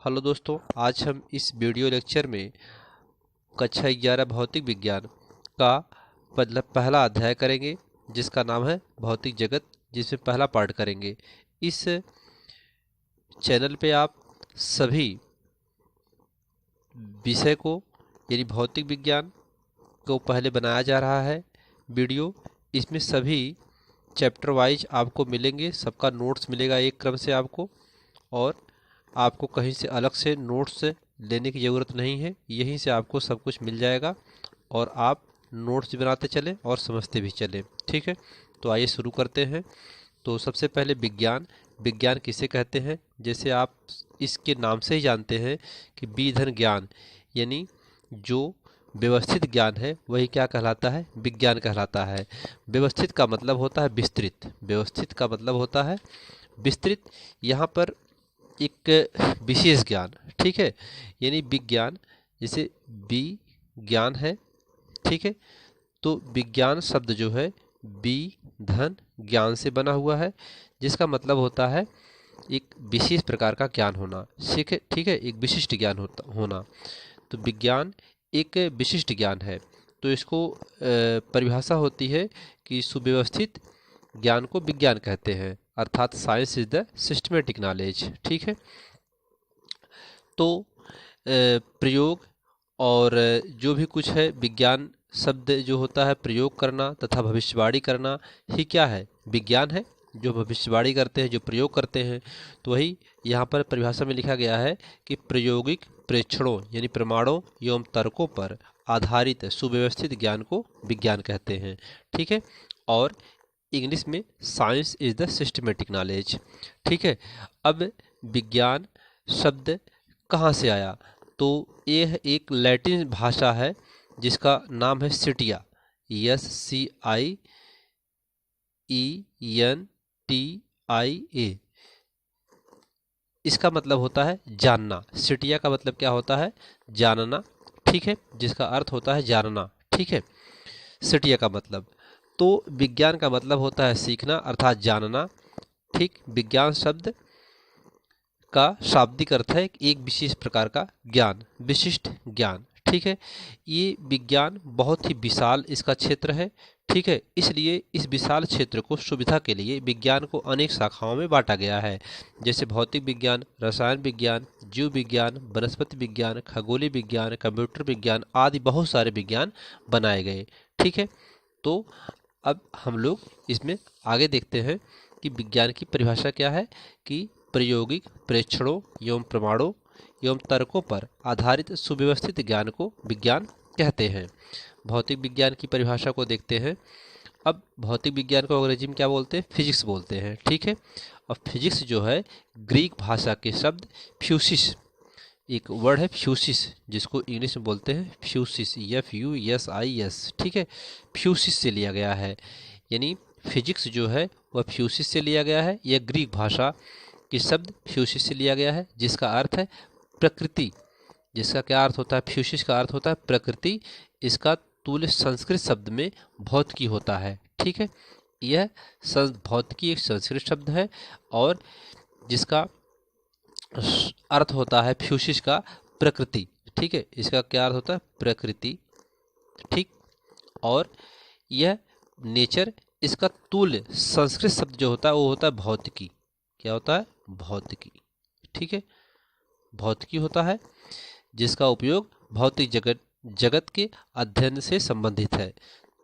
Hello दोस्तों, आज हम इस वीडियो लेक्चर में कक्षा 11 भौतिक विज्ञान का मतलब पहला अध्याय करेंगे, जिसका नाम है भौतिक जगत, जिसमें पहला पार्ट करेंगे। इस चैनल पे आप सभी विषय को यानी भौतिक विज्ञान को पहले बनाया जा रहा है वीडियो। इसमें सभी चैप्टर वाइज आपको मिलेंगे, सबका नोट्स मिलेगा एक क्रम से आपको, और आपको कहीं से अलग से नोट्स लेने की ज़रूरत नहीं है, यहीं से आपको सब कुछ मिल जाएगा और आप नोट्स बनाते चलें और समझते भी चलें। ठीक है, तो आइए शुरू करते हैं। तो सबसे पहले विज्ञान विज्ञान किसे कहते हैं? जैसे आप इसके नाम से ही जानते हैं कि विधन ज्ञान यानी जो व्यवस्थित ज्ञान है वही क्या कहलाता है? विज्ञान कहलाता है। व्यवस्थित का मतलब होता है विस्तृत, व्यवस्थित का मतलब होता है विस्तृत। यहाँ पर एक विशेष ज्ञान, ठीक है, यानी विज्ञान, जैसे विज्ञान है, ठीक है, तो विज्ञान शब्द जो है वि धन ज्ञान से बना हुआ है, जिसका मतलब होता है एक विशेष प्रकार का ज्ञान होना। ठीक है, एक विशिष्ट ज्ञान होना। तो विज्ञान एक विशिष्ट ज्ञान है। तो इसको परिभाषा होती है कि सुव्यवस्थित ज्ञान को विज्ञान कहते हैं, अर्थात science is the systematic knowledge. ठीक है, तो प्रयोग और जो भी कुछ है, विज्ञान शब्द जो होता है प्रयोग करना तथा भविष्यवाणी करना ही क्या है? विज्ञान है। जो भविष्यवाणी करते हैं, जो प्रयोग करते हैं, तो वही यहाँ पर परिभाषा में लिखा गया है कि प्रायोगिक प्रेक्षणों यानी प्रमाणों एवं तर्कों पर आधारित सुव्यवस्थित ज्ञान को विज्ञान कहते हैं। ठीक है, और इंग्लिश में science is the systematic knowledge. ठीक है, अब विज्ञान शब्द कहाँ से आया? तो यह एक लैटिन भाषा है जिसका नाम है सिटिया, SCIENTIA। इसका मतलब होता है जानना। सिटिया का मतलब क्या होता है? जानना। ठीक है, जिसका अर्थ होता है जानना। ठीक है, सिटिया का मतलब। तो विज्ञान का मतलब होता है सीखना अर्थात जानना। ठीक, विज्ञान शब्द का शाब्दिक अर्थ है एक विशेष प्रकार का ज्ञान, विशिष्ट ज्ञान। ठीक है, ये विज्ञान बहुत ही विशाल इसका क्षेत्र है। ठीक है, इसलिए इस विशाल क्षेत्र को सुविधा के लिए विज्ञान को अनेक शाखाओं में बांटा गया है, जैसे भौतिक विज्ञान, रसायन विज्ञान, जीव विज्ञान, वनस्पति विज्ञान, खगोलीय विज्ञान, कंप्यूटर विज्ञान आदि बहुत सारे विज्ञान बनाए गए। ठीक है, तो अब हम लोग इसमें आगे देखते हैं कि विज्ञान की परिभाषा क्या है कि प्रायोगिक प्रेक्षणों एवं प्रमाणों एवं तर्कों पर आधारित सुव्यवस्थित ज्ञान को विज्ञान कहते हैं। भौतिक विज्ञान की परिभाषा को देखते हैं। अब भौतिक विज्ञान को अंग्रेजी में क्या बोलते हैं? फिजिक्स बोलते हैं। ठीक है, अब फिजिक्स जो है ग्रीक भाषा के शब्द फ्यूसिस, एक वर्ड है फ्यूसिस, जिसको इंग्लिश में बोलते हैं फ्यूसिस, FUSIS। ठीक है, फ्यूसिस से लिया गया है, यानी फिजिक्स जो है वह फ्यूसिस से लिया गया है। यह ग्रीक भाषा के शब्द फ्यूसिस से लिया गया है, जिसका अर्थ है प्रकृति। जिसका क्या अर्थ होता है? फ्यूसिस का अर्थ होता है प्रकृति। इसका तुल्य संस्कृत शब्द में भौतिकी होता है। ठीक है, यह भौतिकी एक संस्कृत शब्द है और जिसका अर्थ होता है फ्यूसिस का प्रकृति। ठीक है, इसका क्या अर्थ होता है? प्रकृति। ठीक, और यह नेचर, इसका तुल्य संस्कृत शब्द जो होता है वो होता है भौतिकी। क्या होता है? भौतिकी। ठीक है, भौतिकी होता है जिसका उपयोग भौतिक जगत के अध्ययन से संबंधित है।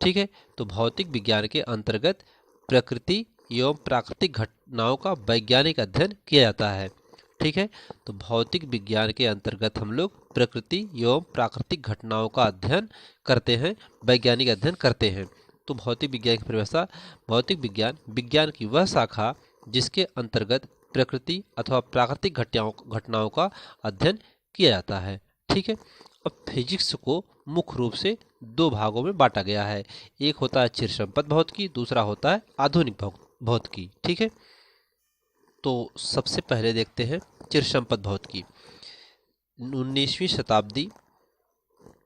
ठीक है, तो भौतिक विज्ञान के अंतर्गत प्रकृति एवं प्राकृतिक घटनाओं का वैज्ञानिक अध्ययन किया जाता है। ठीक है, तो भौतिक विज्ञान के अंतर्गत हम लोग प्रकृति एवं प्राकृतिक घटनाओं का अध्ययन करते हैं, वैज्ञानिक अध्ययन करते हैं। तो भौतिक विज्ञान की परिभाषा, भौतिक विज्ञान विज्ञान की वह शाखा जिसके अंतर्गत प्रकृति अथवा प्राकृतिक घटनाओं का अध्ययन किया जाता है। ठीक है, अब फिजिक्स को मुख्य रूप से दो भागों में बांटा गया है। एक होता है चिरसम्पत भौतिकी, दूसरा होता है आधुनिक भौतिकी। ठीक है, तो सबसे पहले देखते हैं चिरसम्पत भौतिकी। 19वीं शताब्दी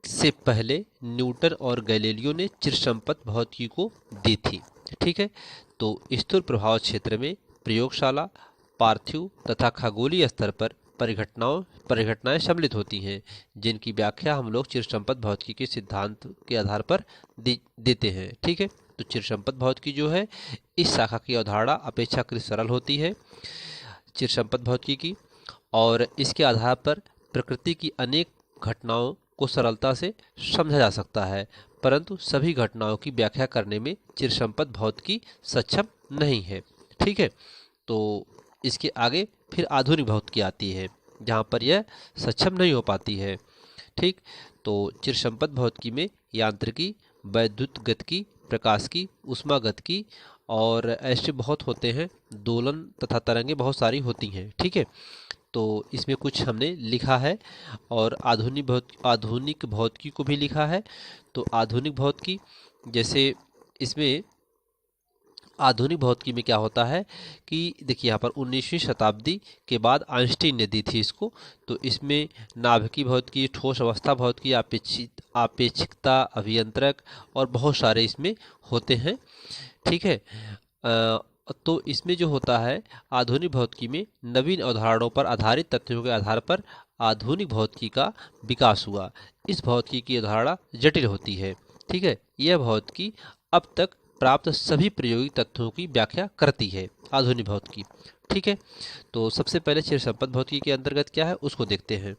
से पहले न्यूटन और गैलीलियो ने चिरसम्पत भौतिकी को दी थी। ठीक है, तो स्थूल प्रभाव क्षेत्र में प्रयोगशाला, पार्थिव तथा खगोलीय स्तर पर परिघटनाएं सम्मिलित होती हैं, जिनकी व्याख्या हम लोग चिरसम्पत्त भौतिकी के सिद्धांत के आधार पर देते हैं। ठीक है, तो चिरसम्पत्त भौतिकी जो है इस शाखा की अवधारणा अपेक्षाकृत सरल होती है चिरसम्पत्त भौतिकी की, और इसके आधार पर प्रकृति की अनेक घटनाओं को सरलता से समझा जा सकता है, परंतु सभी घटनाओं की व्याख्या करने में चिरसम्पत्त भौतिकी सक्षम नहीं है। ठीक है, तो इसके आगे फिर आधुनिक भौतिकी आती है, जहाँ पर यह सक्षम नहीं हो पाती है। ठीक, तो चिरसम्पत्त भौतिकी में यांत्रिकी, वैद्युत गतिकी, प्रकाशिकी, ऊष्मागतिकी और ऐसे बहुत होते हैं, दोलन तथा तरंगे बहुत सारी होती हैं। ठीक है, तो इसमें कुछ हमने लिखा है और आधुनिक भौतिकी को भी लिखा है। तो आधुनिक भौतिकी, जैसे इसमें आधुनिक भौतिकी में क्या होता है कि देखिए यहाँ पर 19वीं शताब्दी के बाद आइंस्टीन ने दी थी इसको। तो इसमें नाभिकीय भौतिकी, ठोस अवस्था भौतिकी, आपेक्षिकता, अभियंत्रक और बहुत सारे इसमें होते हैं। ठीक है, तो इसमें जो होता है आधुनिक भौतिकी में नवीन अवधारणाओं पर आधारित तथ्यों के आधार पर आधुनिक भौतिकी का विकास हुआ। इस भौतिकी की अवधारणा जटिल होती है। ठीक है, यह भौतिकी अब तक प्राप्त सभी प्रायोगिक तथ्यों की व्याख्या करती है, आधुनिक भौतिकी। ठीक है, तो सबसे पहले चिरसम्पत्त भौतिकी के अंतर्गत क्या है उसको देखते हैं।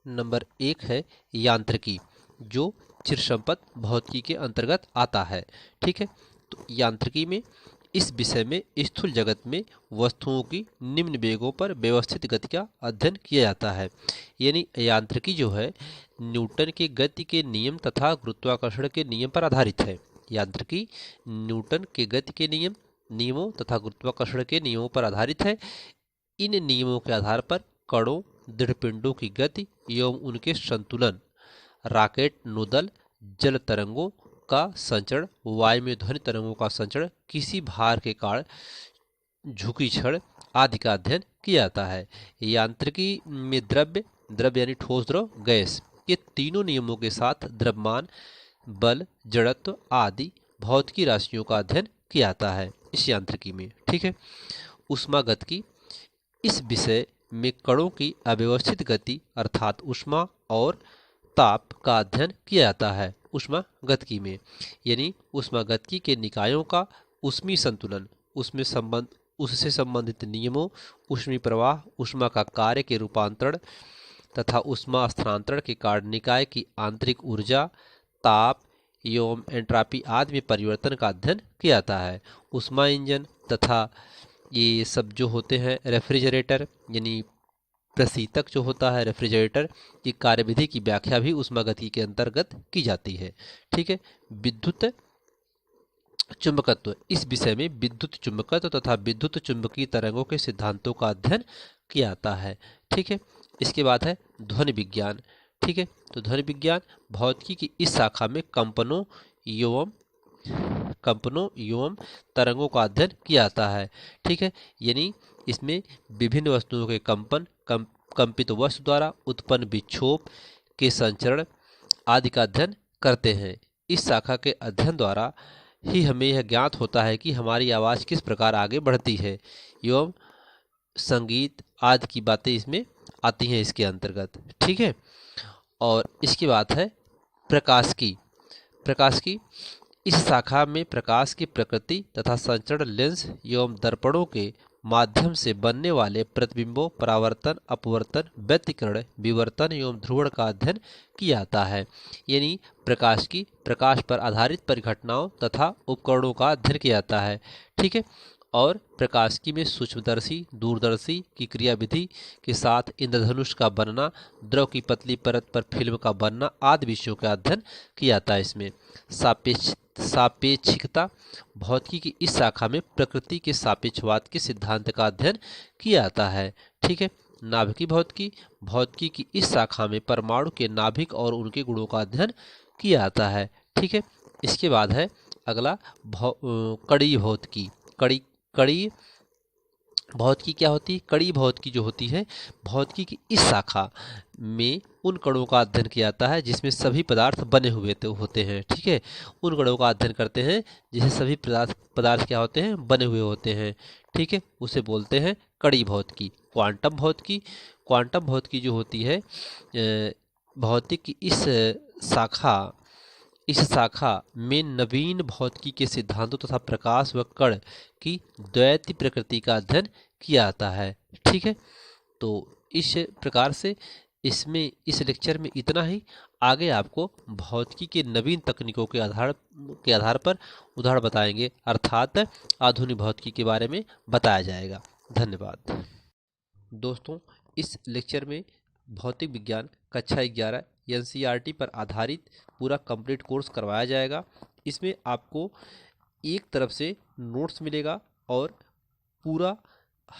नंबर 1 है यांत्रिकी, जो चिरसम्पत्त भौतिकी के अंतर्गत आता है। ठीक है, तो यांत्रिकी में इस विषय में स्थूल जगत में वस्तुओं की निम्न वेगों पर व्यवस्थित गति का अध्ययन किया जाता है। यानी यांत्रिकी जो है न्यूटन के गति के नियम तथा गुरुत्वाकर्षण के नियम पर आधारित है। यांत्रिकी न्यूटन के गति के नियमों तथा गुरुत्वाकर्षण के नियमों पर आधारित है। इन नियमों के आधार पर कणों, दृढ़पिंडों की गति एवं उनके संतुलन, रॉकेट नोदल, जल तरंगों का संचरण, वायु में ध्वनि तरंगों का संचरण, किसी भार के कारण झुकी क्षण आदि का अध्ययन किया जाता है। यांत्रिकी में द्रव्य यानी ठोस, द्रव, गैस, ये तीनों नियमों के साथ द्रव्यमान, बल, जड़त्व आदि भौतिकी राशियों का अध्ययन किया जाता है इस यांत्रिकी में। ठीक है, ऊष्मागतिकी, इस विषय में कणों की अव्यवस्थित गति अर्थात ऊष्मा और ताप का अध्ययन किया जाता है ऊष्मागतिकी में। यानी ऊष्मागतिकी के निकायों का ऊष्मीय संतुलन, उससे संबंधित नियमों, ऊष्मीय प्रवाह, ऊष्मा का कार्य के रूपांतरण तथा ऊष्मा स्थानांतरण के कारण निकाय की आंतरिक ऊर्जा, ताप एवं एंट्रॉपी आदि में परिवर्तन का अध्ययन किया जाता है। ऊष्मा इंजन तथा ये सब जो होते हैं रेफ्रिजरेटर यानी प्रशीतक जो होता है रेफ्रिजरेटर की कार्यविधि की व्याख्या भी ऊष्मागतिकी के अंतर्गत की जाती है। ठीक है, विद्युत चुंबकत्व, इस विषय में विद्युत चुंबकत्व तथा विद्युत चुंबकीय तरंगों के सिद्धांतों का अध्ययन किया जाता है। ठीक है, इसके बाद है ध्वनि विज्ञान। ठीक है, तो ध्वनि विज्ञान भौतिकी की इस शाखा में कंपनों एवं तरंगों का अध्ययन किया जाता है। ठीक है, यानी इसमें विभिन्न वस्तुओं के कंपित वस्तु द्वारा उत्पन्न विक्षोभ के संचरण आदि का अध्ययन करते हैं। इस शाखा के अध्ययन द्वारा ही हमें यह ज्ञात होता है कि हमारी आवाज़ किस प्रकार आगे बढ़ती है एवं संगीत आदि की बातें इसमें आती हैं इसके अंतर्गत। ठीक है, और इसकी बात है प्रकाशिकी। इस शाखा में प्रकाश की प्रकृति तथा संचरण, लेंस एवं दर्पणों के माध्यम से बनने वाले प्रतिबिंबों, परावर्तन, अपवर्तन, व्यतिकरण, विवर्तन एवं ध्रुवण का अध्ययन किया जाता है। यानी प्रकाश पर आधारित परिघटनाओं तथा उपकरणों का अध्ययन किया जाता है। ठीक है, और प्रकाशिकी में सूक्ष्मदर्शी, दूरदर्शी की क्रियाविधि के साथ इंद्रधनुष का बनना, द्रव की पतली परत पर फिल्म का बनना आदि विषयों का अध्ययन किया जाता है। इसमें सापेक्षिकता भौतिकी की इस शाखा में प्रकृति के सापेक्षवाद के सिद्धांत का अध्ययन किया जाता है। ठीक है, नाभिकीय भौतिकी की इस शाखा में परमाणु के नाभिक और उनके गुणों का अध्ययन किया जाता है। ठीक है, इसके बाद है अगला कड़ी भौतिकी। कड़ी भौतिकी क्या होती है? कड़ी भौतिकी जो होती है भौतिकी की इस शाखा में उन कणों का अध्ययन किया जाता है जिसमें सभी पदार्थ बने हुए होते हैं। ठीक है, उन कणों का अध्ययन करते हैं जिसमें सभी पदार्थ क्या होते हैं? बने हुए होते हैं। ठीक है, उसे बोलते हैं कड़ी भौतिकी। क्वांटम भौतिकी। क्वांटम भौतिकी जो होती है भौतिक की इस शाखा में नवीन भौतिकी के सिद्धांतों तथा प्रकाश व कण की द्वैत प्रकृति का अध्ययन किया जाता है। ठीक है, तो इस प्रकार से इसमें इस लेक्चर में इतना ही। आगे आपको भौतिकी के नवीन तकनीकों के आधार पर उदाहरण बताएंगे, अर्थात आधुनिक भौतिकी के बारे में बताया जाएगा। धन्यवाद दोस्तों। इस लेक्चर में भौतिक विज्ञान कक्षा 11 एनसीईआरटी पर आधारित पूरा कंप्लीट कोर्स करवाया जाएगा। इसमें आपको एक तरफ से नोट्स मिलेगा और पूरा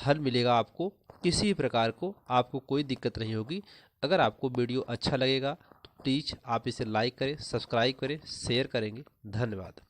हल मिलेगा। आपको किसी भी प्रकार को आपको कोई दिक्कत नहीं होगी। अगर आपको वीडियो अच्छा लगेगा तो प्लीज़ आप इसे लाइक करें, सब्सक्राइब करें, शेयर करेंगे। धन्यवाद।